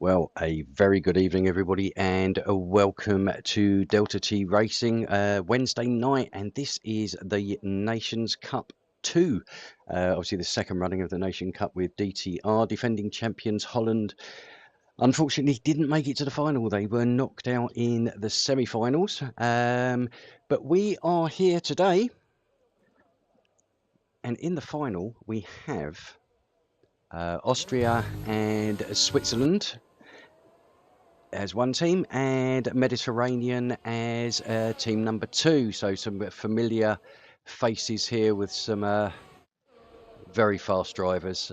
Well, a very good evening, everybody, and welcome to Delta T Racing Wednesday night. And this is the Nations Cup 2. Obviously, the second running of the Nation Cup with DTR, defending champions Holland. Unfortunately, didn't make it to the final. They were knocked out in the semi-finals. But we are here today. And in the final, we have Austria and Switzerland as one team, and Mediterranean as team number 2. So some familiar faces here with some very fast drivers.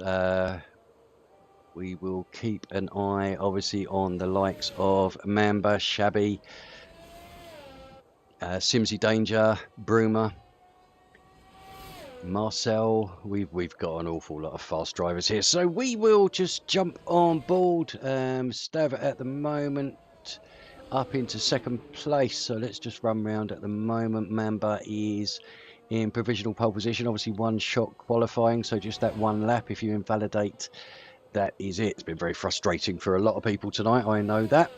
We will keep an eye, obviously, on the likes of Mamba, Shabby, Simsy Danger, Bruma, Marcel. We've got an awful lot of fast drivers here, so we will just jump on board. Stav at the moment up into second place, so let's just run round at the moment. Mamba is in provisional pole position, obviously one shot qualifying, so just that one lap. If you invalidate, that is it. It's been very frustrating for a lot of people tonight, I know that.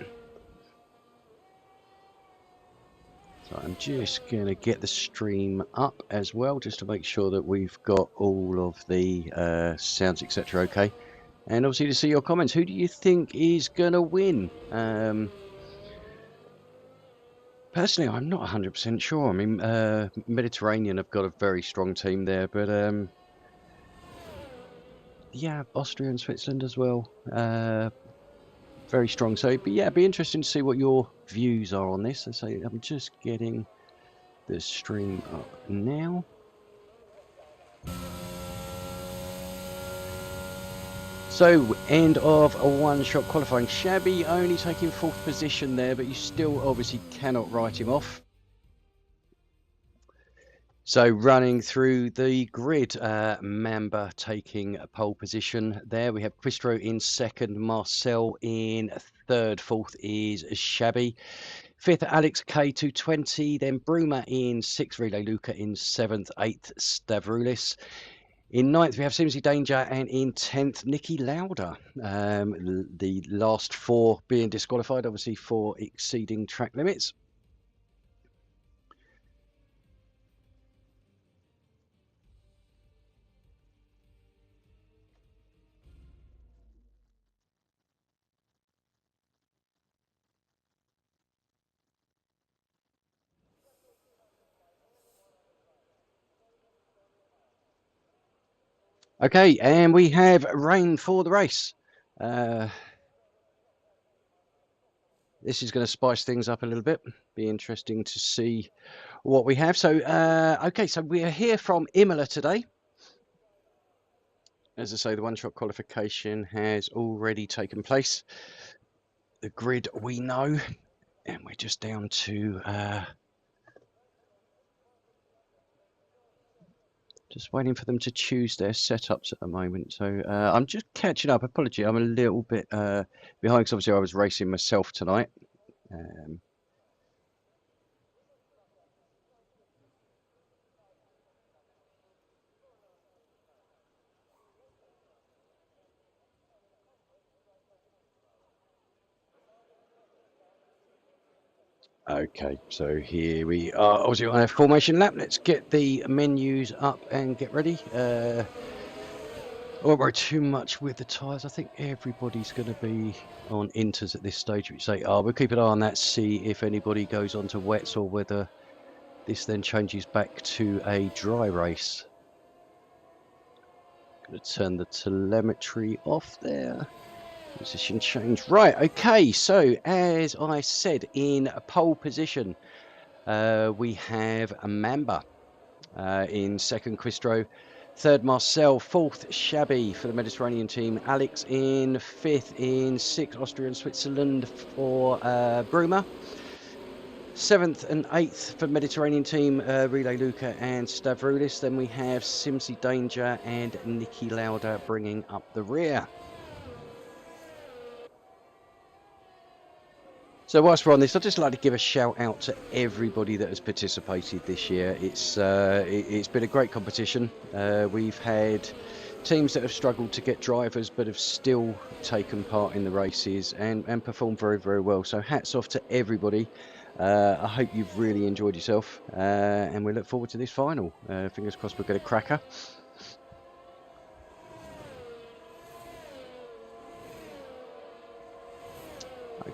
So I'm just going to get the stream up as well, just to make sure that we've got all of the sounds, etc. okay. And obviously to see your comments. Who do you think is going to win? Personally, I'm not 100% sure. I mean, Mediterranean have got a very strong team there, but yeah, Austria and Switzerland as well. Very strong. So, but yeah, it'd be interesting to see what your views are on this. So I'm just getting the stream up now. So, end of a one-shot qualifying. Shabby only taking 4th position there, but you still obviously cannot write him off. So running through the grid, Mamba taking a pole position there. We have Quistro in 2nd, Marcel in 3rd, 4th is Shabby. 5th, Alex K220, then Bruma in 6th, Relay Luca in 7th, 8th, Stavroulis. In 9th, we have Simsy Danger, and in 10th, Nicky Lauder. The last 4 being disqualified, obviously, for exceeding track limits. Okay, and we have rain for the race. This is going to spice things up a little bit. Be interesting to see what we have. So, okay, so we are here from Imola today. As I say, the one-shot qualification has already taken place. The grid we know, and we're just down to just waiting for them to choose their setups at the moment. So I'm just catching up. Apology, I'm a little bit behind because obviously I was racing myself tonight. Okay, so here we are, obviously on our formation lap. Let's get the menus up and get ready. I won't worry too much with the tyres. I think everybody's going to be on inters at this stage, which say, we'll keep an eye on that, see if anybody goes on to wets or whether this then changes back to a dry race. Going to turn the telemetry off there. Position change. Right, okay, so as I said, in pole position, we have Mamba in 2nd, Quistro. 3rd, Marcel. 4th, Shabby for the Mediterranean team. Alex in 5th. In 6th, Austria and Switzerland for Bruma. 7th and 8th for Mediterranean team, Relay Luca and Stavroulis. Then we have Simsy Danger and Nicky Lauder bringing up the rear. So whilst we're on this, I'd just like to give a shout out to everybody that has participated this year. It's been a great competition. We've had teams that have struggled to get drivers but have still taken part in the races and performed very, very well. So hats off to everybody. I hope you've really enjoyed yourself, and we look forward to this final. Fingers crossed we'll get a cracker.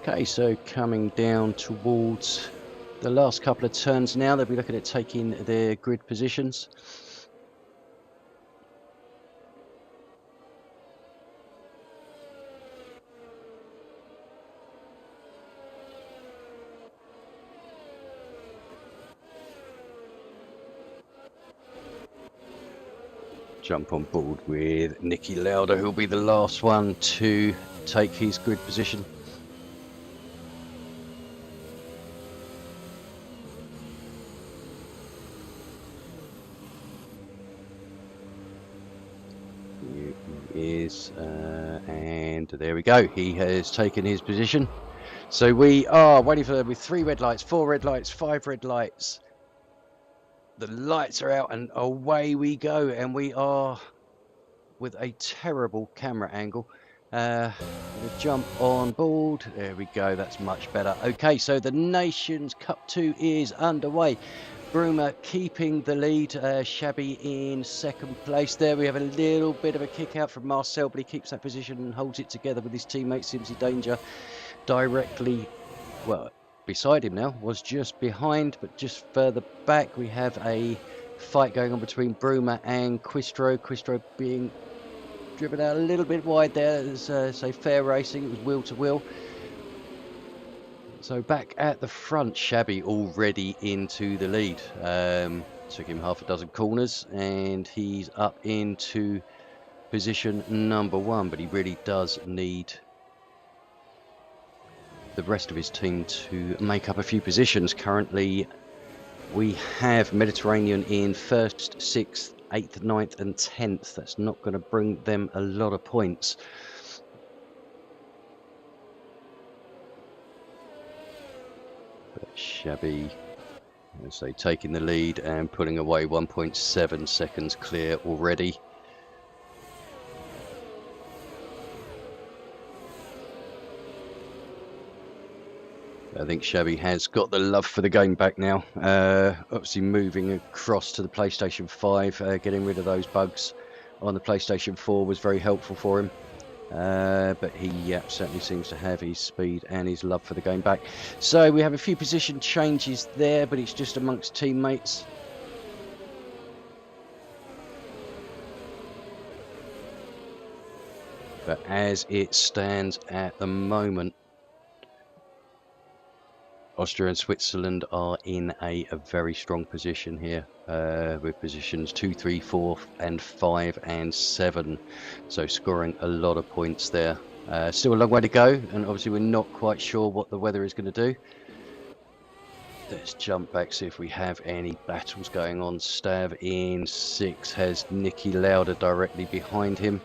Okay, so coming down towards the last couple of turns now, they'll be looking at taking their grid positions. Jump on board with Nicky Lauda, who'll be the last one to take his grid position. And there we go, he has taken his position. So we are waiting for them with 3 red lights, 4 red lights, 5 red lights. The lights are out and away we go, and we are with a terrible camera angle. Jump on board, there we go, that's much better. Okay, so the Nations Cup 2 is underway. Bruma keeping the lead, Shabby in second place. There we have a little bit of a kick out from Marcel, but he keeps that position and holds it together with his teammate Simsy Danger directly, well, beside him now, was just behind, but just further back we have a fight going on between Bruma and Quistro. Quistro being driven out a little bit wide there. It was, say, fair racing, it was wheel to wheel. So back at the front, Shabby already into the lead. Took him half a dozen corners and he's up into position number 1, but he really does need the rest of his team to make up a few positions. Currently we have Mediterranean in 1st, 6th, 8th, 9th and 10th. That's not going to bring them a lot of points. Shabby, as they taking the lead and pulling away 1.7 seconds clear already. I think Shabby has got the love for the game back now. Obviously moving across to the PlayStation 5, getting rid of those bugs on the PlayStation 4 was very helpful for him. But he certainly seems to have his speed and his love for the game back. So we have a few position changes there, but it's just amongst teammates. But as it stands at the moment, Austria and Switzerland are in a very strong position here, with positions 2, 3, 4 and 5 and 7, so scoring a lot of points there. Still a long way to go, and obviously we're not quite sure what the weather is going to do. Let's jump back, see if we have any battles going on. Stav in 6 has Nicky Lauda directly behind him.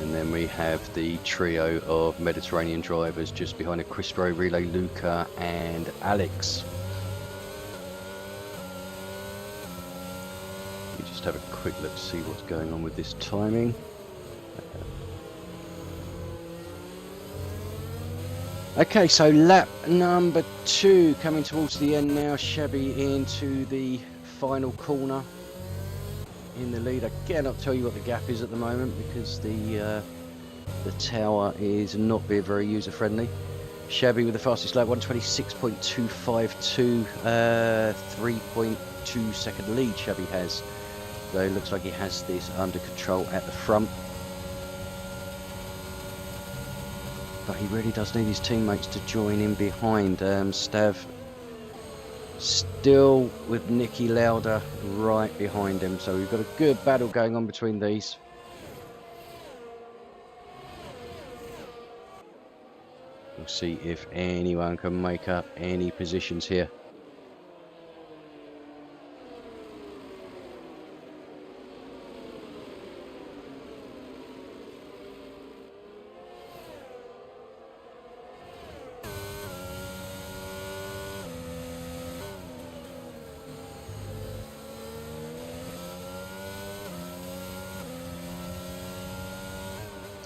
And then we have the trio of Mediterranean drivers just behind a Quistro, Relay, Luca and Alex. We just have a quick look to see what's going on with this timing. Okay, so lap number 2 coming towards the end now. Shabby into the final corner. In the lead. I cannot tell you what the gap is at the moment because the tower is not being very user friendly. Shabby with the fastest lap, 126.252, 3.2 second lead Shabby has. So it looks like he has this under control at the front. But he really does need his teammates to join in behind. Stav still with Nicky Lauda right behind him, so we've got a good battle going on between these. We'll see if anyone can make up any positions here.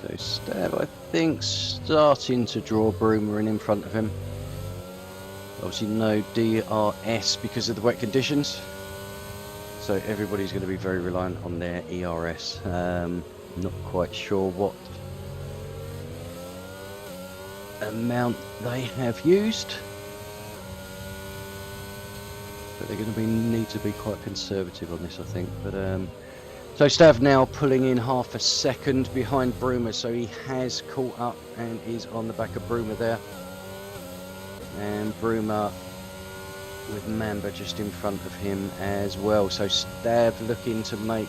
So Stav, I think, starting to draw Broomer in front of him. Obviously no DRS because of the wet conditions. So everybody's going to be very reliant on their ERS. Not quite sure what amount they have used, but they're going to need to be quite conservative on this, I think. But so Stav now pulling in half a second behind Broomer, so he has caught up and is on the back of Broomer there. And Broomer with Mamba just in front of him as well. So Stav looking to make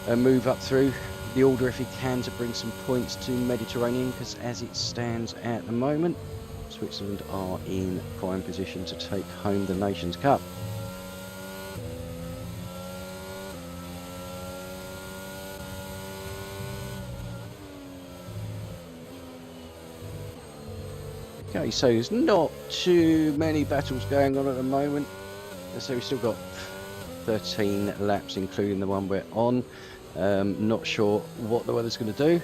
a move up through the order if he can to bring some points to Mediterranean, because as it stands at the moment, Switzerland are in prime position to take home the Nations Cup. Okay, so there's not too many battles going on at the moment. So we've still got 13 laps, including the one we're on. Not sure what the weather's going to do.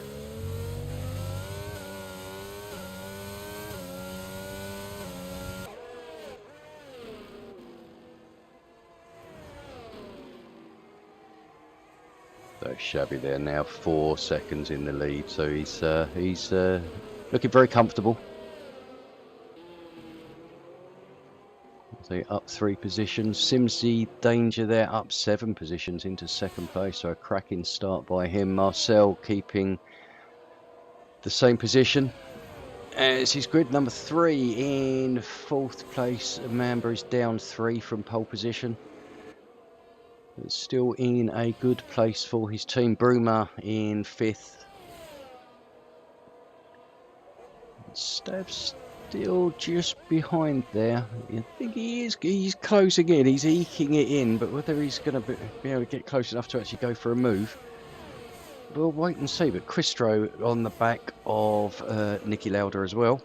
So Shabby there now 4 seconds in the lead, so he's looking very comfortable. So up 3 positions. Simsy Danger there up 7 positions into second place, so a cracking start by him. Marcel keeping the same position as his grid number 3 in 4th place. Mamba is down 3 from pole position. It's still in a good place for his team. Broomer in 5th. Stav's still just behind there. I think he's closing in, he's eking it in, but whether he's going to be able to get close enough to actually go for a move, we'll wait and see. But Christro on the back of Nicky Lauda as well.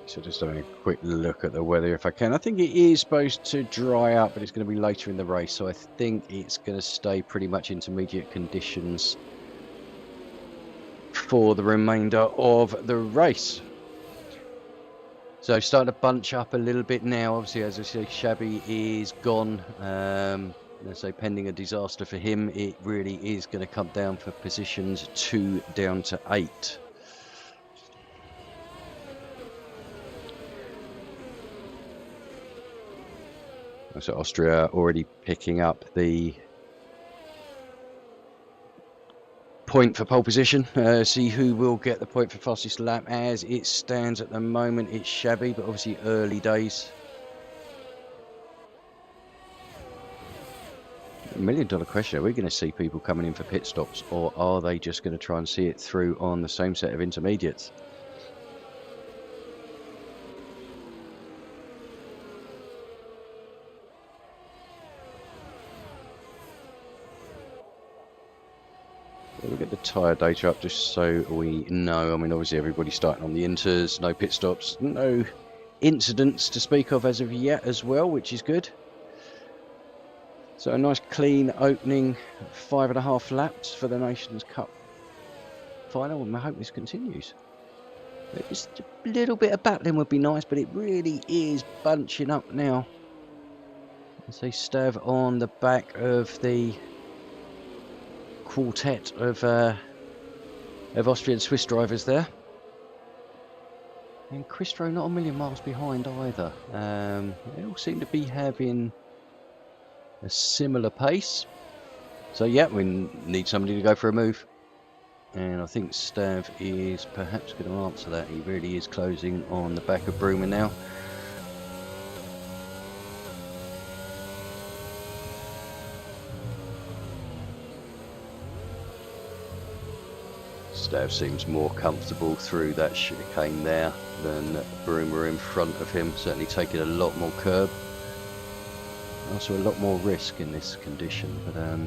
So just having a quick look at the weather if I can. I think it is supposed to dry up, but it's going to be later in the race, so I think it's going to stay pretty much intermediate conditions for the remainder of the race. So starting to bunch up a little bit now. Obviously, as I say, Shabby is gone. So pending a disaster for him, it really is going to come down for positions 2 down to 8. So Austria already picking up the point for pole position. See who will get the point for fastest lap. As it stands at the moment, it's Shabby, but obviously early days. $1 million question, are we going to see people coming in for pit stops, or are they just going to try and see it through on the same set of intermediates? We'll get the tyre data up just so we know. I mean, obviously everybody's starting on the inters, no pit stops, no incidents to speak of as of yet as well, which is good. So a nice clean opening 5.5 laps for the Nations Cup final, and I hope this continues. Just a little bit of battling would be nice, but it really is bunching up now. As they Stav on the back of the quartet of Austrian Swiss drivers there, and Christro not a million miles behind either. They all seem to be having a similar pace, so yeah, we need somebody to go for a move, and I think Stav is perhaps going to answer that. He really is closing on the back of Broomer now. Stav seems more comfortable through that chicane there than Broomer in front of him, certainly taking a lot more curb. Also a lot more risk in this condition, but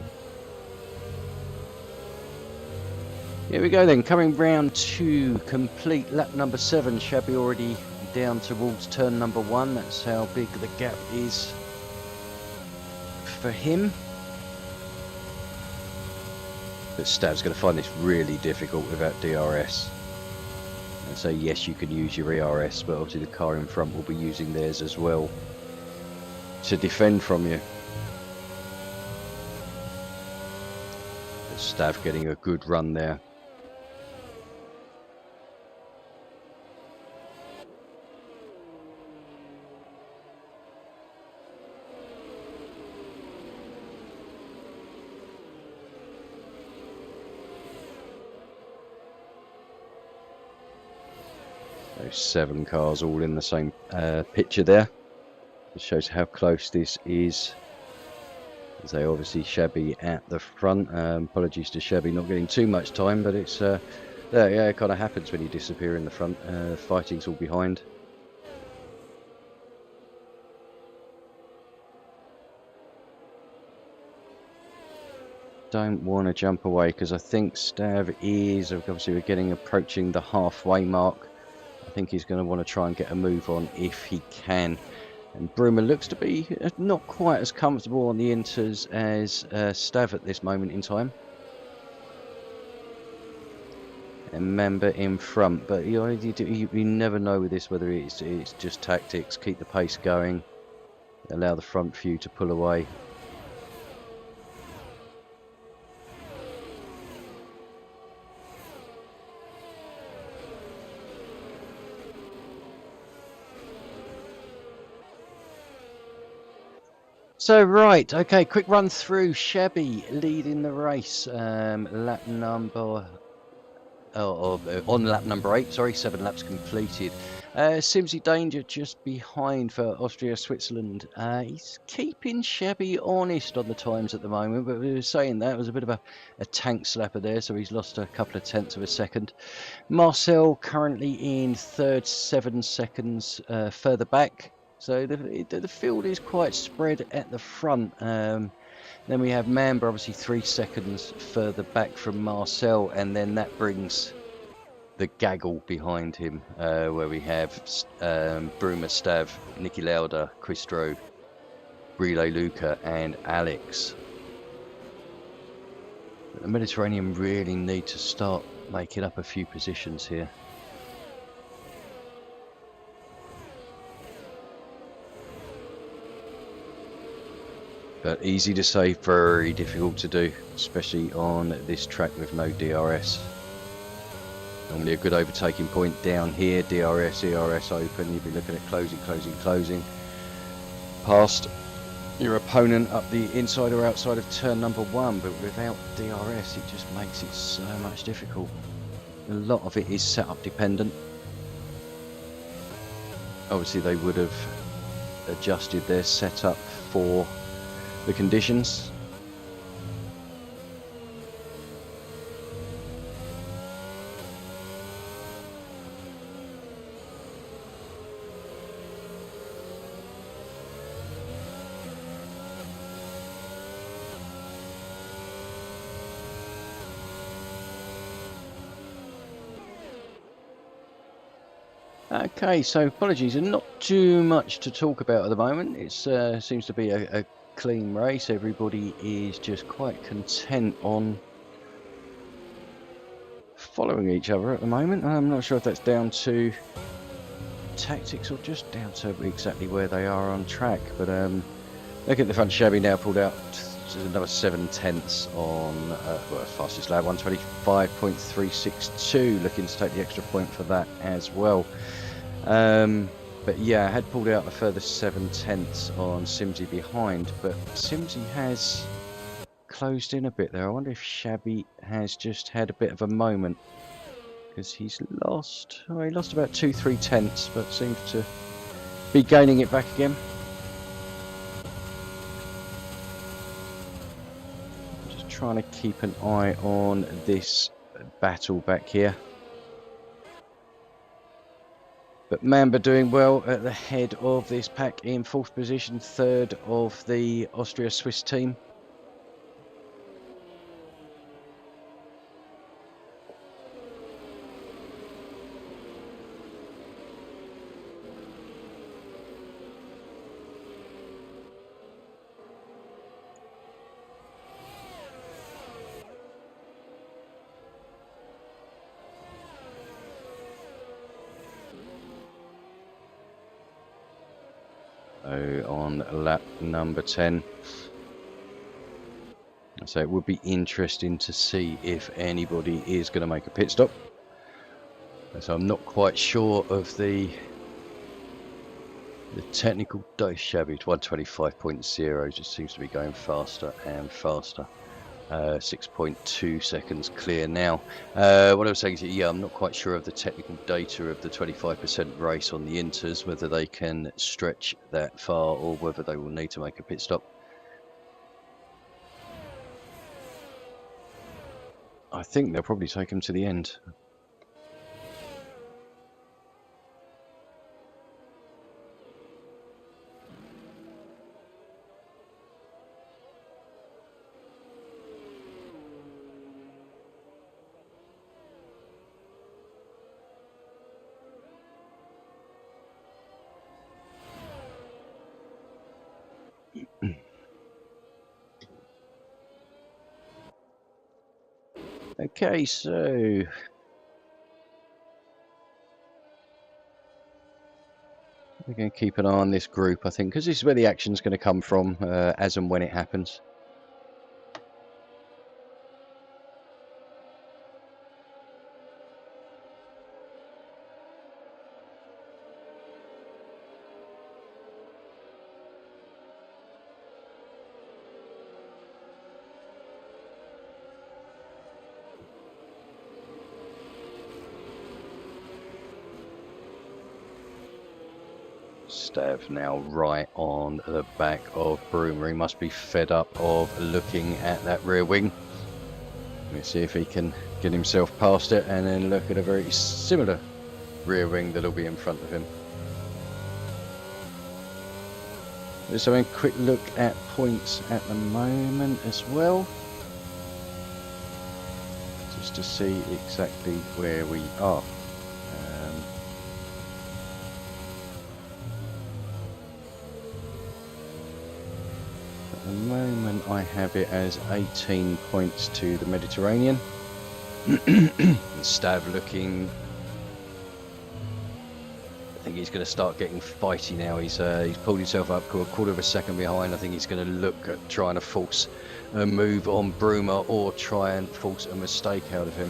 here we go then, coming round to complete lap number 7. Shabby already down towards turn number 1. That's how big the gap is for him. But Stav's going to find this really difficult without DRS. And so yes, you can use your ERS, but obviously the car in front will be using theirs as well to defend from you. But Stav getting a good run there. Those 7 cars all in the same picture there. It shows how close this is. As they obviously Shabby at the front. Apologies to Shabby not getting too much time, but it's yeah, it kind of happens when you disappear in the front. Fighting's all behind. Don't want to jump away because I think Stav is obviously we're approaching the halfway mark. I think he's going to want to try and get a move on if he can. And Bruma looks to be not quite as comfortable on the inters as Stav at this moment in time. And Mamba in front, but you never know with this whether it's just tactics. Keep the pace going, allow the front few to pull away. So right, okay, quick run through. Shabby leading the race, lap number on lap number 8, sorry, 7 laps completed. Simsy Danger just behind for Austria, Switzerland. He's keeping Shabby honest on the times at the moment, but we were saying that it was a bit of a tank slapper there, so he's lost a couple of tenths of a second. Marcel currently in third, 7 seconds further back. So the field is quite spread at the front. Then we have Mamba, obviously 3 seconds further back from Marcel, and then that brings the gaggle behind him, where we have Bruma, Stav, Niki Lauda, Quistro, Relay Luca, and Alex. The Mediterranean really need to start making up a few positions here. But easy to say, very difficult to do, especially on this track with no DRS. Normally a good overtaking point down here, DRS, ERS open, you'd be looking at closing. Past your opponent up the inside or outside of turn number 1, but without DRS it just makes it so much difficult. A lot of it is setup dependent. Obviously they would have adjusted their setup for the conditions. Okay, so apologies, and not too much to talk about at the moment. It seems to be a clean race. Everybody is just quite content on following each other at the moment. I'm not sure if that's down to tactics or just down to exactly where they are on track. But look at the front. Shabby now pulled out another 7 tenths on well, fastest lap, 125.362. Looking to take the extra point for that as well. But yeah, I had pulled out a further 7 tenths on Simsy behind, but Simsy has closed in a bit there. I wonder if Shabby has just had a bit of a moment, because he's lost, oh, he lost about 2-3 tenths, but seems to be gaining it back again. I'm just trying to keep an eye on this battle back here. But Mamba doing well at the head of this pack in 4th position, 3rd of the Austria-Swiss team. So on lap number 10. So it would be interesting to see if anybody is going to make a pit stop. So I'm not quite sure of the technical shabby. 125.0 just seems to be going faster and faster. 6.2 seconds clear now. What I was saying is, yeah, I'm not quite sure of the technical data of the 25% race on the Inters, whether they can stretch that far or whether they will need to make a pit stop. I think they'll probably take them to the end. Okay, so we're going to keep an eye on this group, I think, because this is where the action's going to come from as and when it happens. Stav now right on the back of Broomer. He must be fed up of looking at that rear wing. Let's see if he can get himself past it and then look at a very similar rear wing that'll be in front of him. Let's have a quick look at points at the moment as well, just to see exactly where we are. At the moment I have it as 18 points to the Mediterranean. Stav looking, I think he's going to start getting fighty now. He's pulled himself up a quarter of a second behind. I think he's going to look at trying to force a move on Broomer or try and force a mistake out of him.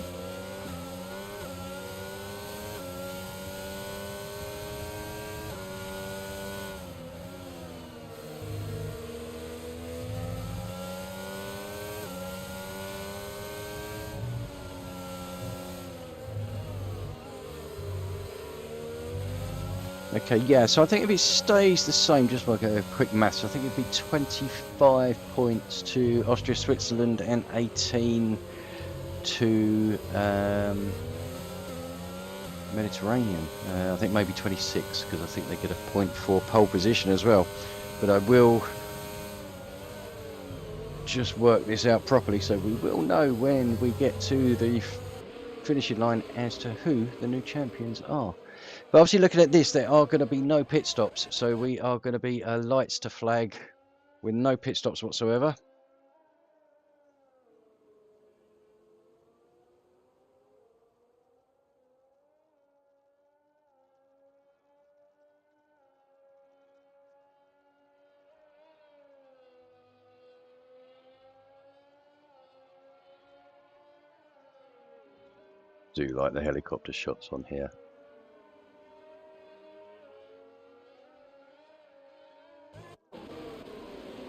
Okay, yeah, so I think if it stays the same, just like a quick maths, I think it'd be 25 points to Austria, Switzerland, and 18 to Mediterranean. I think maybe 26, because I think they get a point for pole position as well. But I will just work this out properly, so we will know when we get to the finishing line as to who the new champions are. But obviously, looking at this, there are going to be no pit stops, so we are going to be lights to flag with no pit stops whatsoever. Do like the helicopter shots on here.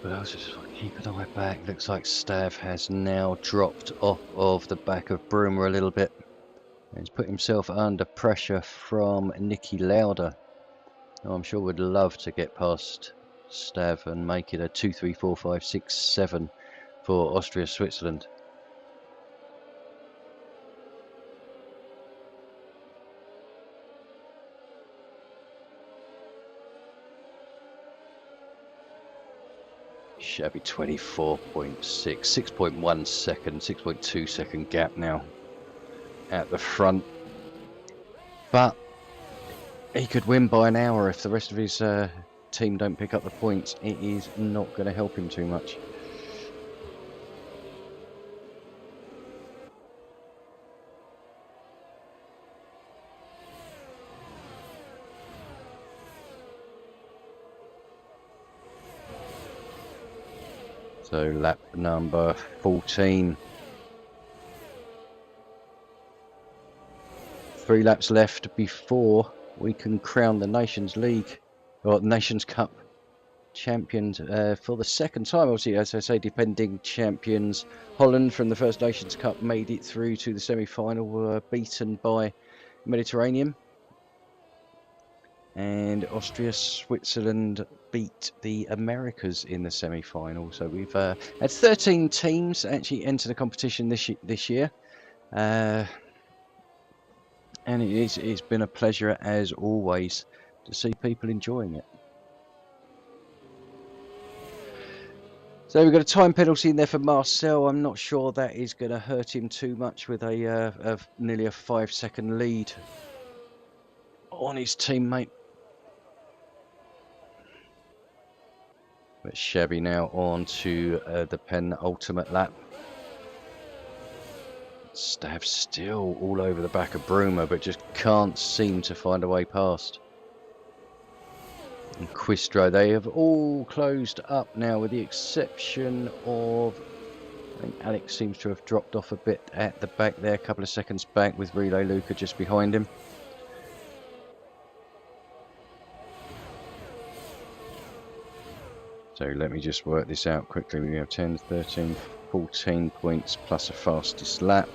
But I'll just keep an eye back. Looks like Stav has now dropped off of the back of Broomer a little bit. He's put himself under pressure from Nicky Lauda. Oh, I'm sure would love to get past Stav and make it a 2, 3, 4, 5, 6, 7 for Austria, Switzerland. Shabby 24.6, 6.1 second, 6.2 second gap now at the front. But he could win by an hour if the rest of his team don't pick up the points. It is not going to help him too much. So lap number 14. 3 laps left before we can crown the Nations League or Nations Cup champions for the second time. Obviously, as I say, defending champions Holland from the First Nations Cup made it through to the semi-final, were beaten by Mediterranean, and Austria, Switzerland beat the Americas in the semi-final. So we've had 13 teams actually enter the competition this year. And it's been a pleasure, as always, to see people enjoying it. So we've got a time penalty in there for Marcel. I'm not sure that is going to hurt him too much with a nearly a 5-second lead on his teammate. But Shabby now on to the penultimate lap. Stav still all over the back of Bruma, but just can't seem to find a way past. And Quistro, they have all closed up now, with the exception of, I think Alex seems to have dropped off a bit at the back there, a couple of seconds back, with Relay Luca just behind him. So let me just work this out quickly. We have 10, 13, 14 points plus a fastest lap.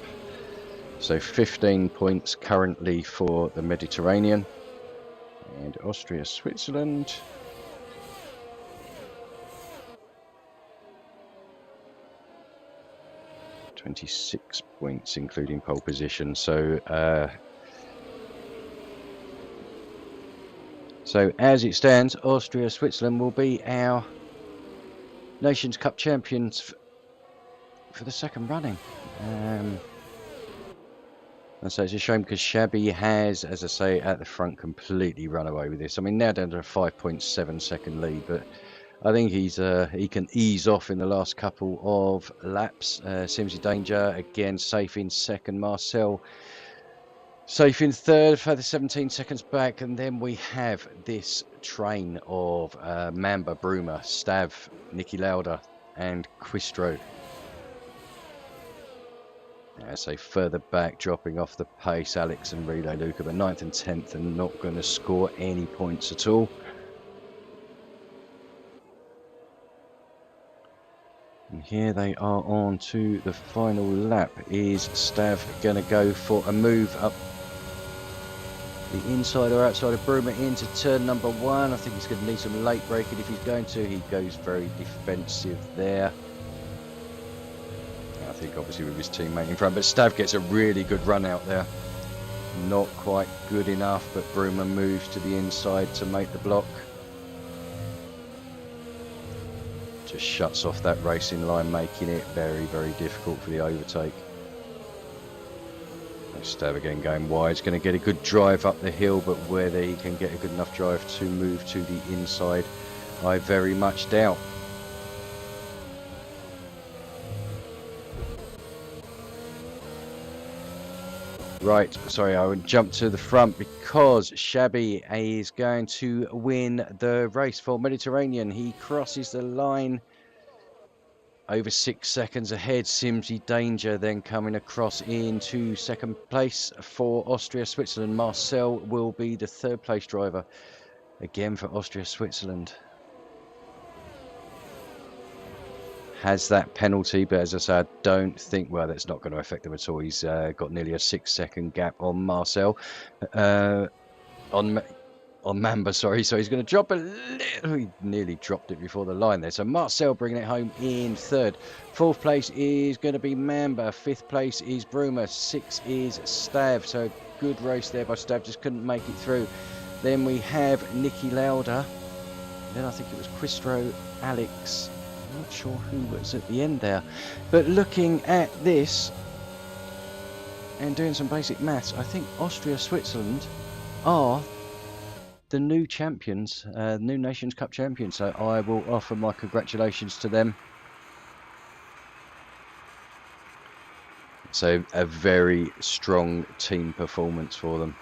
So 15 points currently for the Mediterranean. And Austria, Switzerland. $26 points, including pole position. So as it stands, Austria, Switzerland will be our Nations Cup champions for the second running. And so it's a shame, because Shabby has, as I say, at the front completely run away with this. I mean, now down to a 5.7 second lead, but I think he can ease off in the last couple of laps. Simsy Danger again safe in second. Marcel safe in third, further 17 seconds back, and then we have this train of Mamba, Bruma, Stav, Niki Lauda, and Quistro. As they further back, dropping off the pace, Alex and Relay Luca, but 9th and 10th are not going to score any points at all. And here they are on to the final lap. Is Stav going to go for a move up the inside or outside of Bruma into turn number 1? I think he's going to need some late braking if he's going to. He goes very defensive there. I think obviously with his teammate in front, but Stav gets a really good run out there. Not quite good enough, but Bruma moves to the inside to make the block. Just shuts off that racing line, making it very, very difficult for the overtake. Stav again going wide. He's going to get a good drive up the hill, but whether he can get a good enough drive to move to the inside, I very much doubt. Right, sorry, I would jump to the front, because Shabby is going to win the race for Mediterranean. He crosses the line over 6 seconds ahead. Simsy Danger then coming across into second place for Austria, Switzerland. Marcel will be the third place driver again for Austria, Switzerland. Has that penalty, but as I said, I don't think, well, that's not going to affect him at all. He's got nearly a 6-second gap on Marcel, on Mamba, sorry. So he's going to drop a little. He nearly dropped it before the line there. So Marcel bringing it home in third. 4th place is going to be Mamba. 5th place is Bruma. 6th is Stav. So good race there by Stav, just couldn't make it through. Then we have Niki Lauda. Then I think it was Quistro, Alex. I'm not sure who was at the end there, but looking at this and doing some basic maths, I think Austria, Switzerland are the new champions, new Nations Cup champions. So I will offer my congratulations to them. So a very strong team performance for them.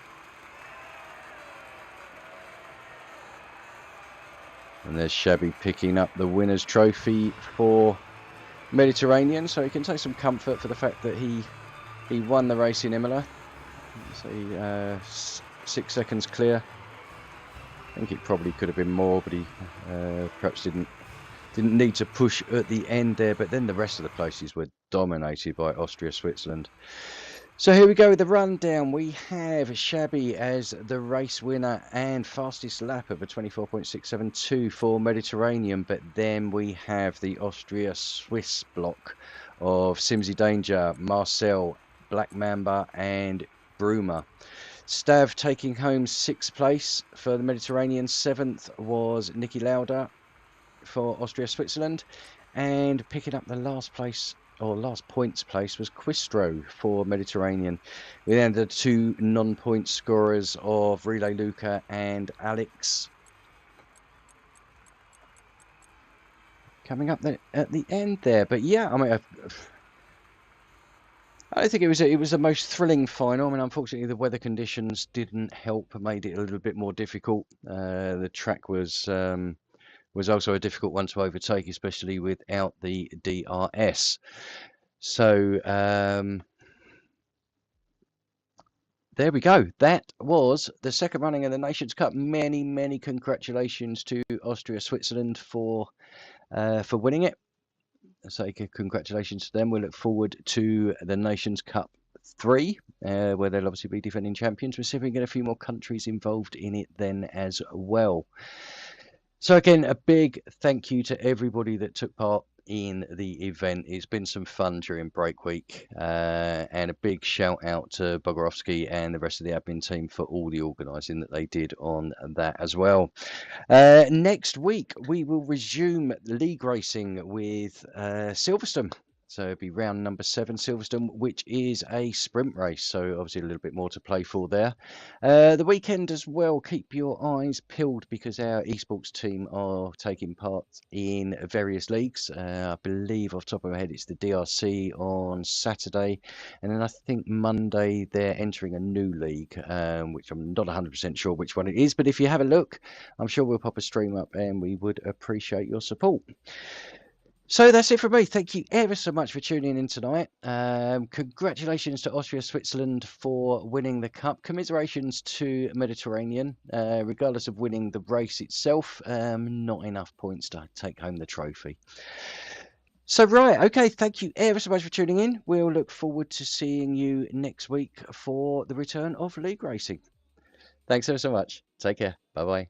And there's Shabby picking up the winner's trophy for Mediterranean, so he can take some comfort for the fact that he won the race in Imola. So 6 seconds clear. I think it probably could have been more, but he perhaps didn't need to push at the end there. But then the rest of the places were dominated by Austria, Switzerland. So here we go with the rundown. We have Shabby as the race winner and fastest lap of a 24.672 for Mediterranean. But then we have the Austria-Swiss block of Simsy Danger, Marcel, Black Mamba and Bruma. Stav taking home 6th place for the Mediterranean. 7th was Niki Lauda for Austria-Switzerland. And picking up the last place, or last points place, was Quistro for Mediterranean. We then had the 2 non-point scorers of Relay Luca and Alex coming up at the end there. But yeah, I mean, I think it was the most thrilling final. I mean, unfortunately, the weather conditions didn't help, made it a little bit more difficult. The track was also a difficult one to overtake, especially without the DRS. So there we go. That was the second running of the Nations Cup. Many congratulations to Austria, Switzerland for winning it. So congratulations to them. We look forward to the Nations Cup 3, where they'll obviously be defending champions. We're see if we can get a few more countries involved in it then as well. So again, a big thank you to everybody that took part in the event. It's been some fun during break week, and a big shout out to Bogorovsky and the rest of the admin team for all the organising that they did on that as well. Next week we will resume league racing with Silverstone. So it'll be round number 7, Silverstone, which is a sprint race. So obviously a little bit more to play for there. The weekend as well, keep your eyes peeled because our esports team are taking part in various leagues. I believe off the top of my head, it's the DRC on Saturday. And then I think Monday they're entering a new league, which I'm not 100% sure which one it is. But if you have a look, I'm sure we'll pop a stream up and we would appreciate your support. So that's it for me. Thank you ever so much for tuning in tonight. Congratulations to Austria, Switzerland for winning the cup. Commiserations to Mediterranean, regardless of winning the race itself. Not enough points to take home the trophy. So right, okay, thank you ever so much for tuning in. We'll look forward to seeing you next week for the return of league racing. Thanks ever so much. Take care. Bye-bye.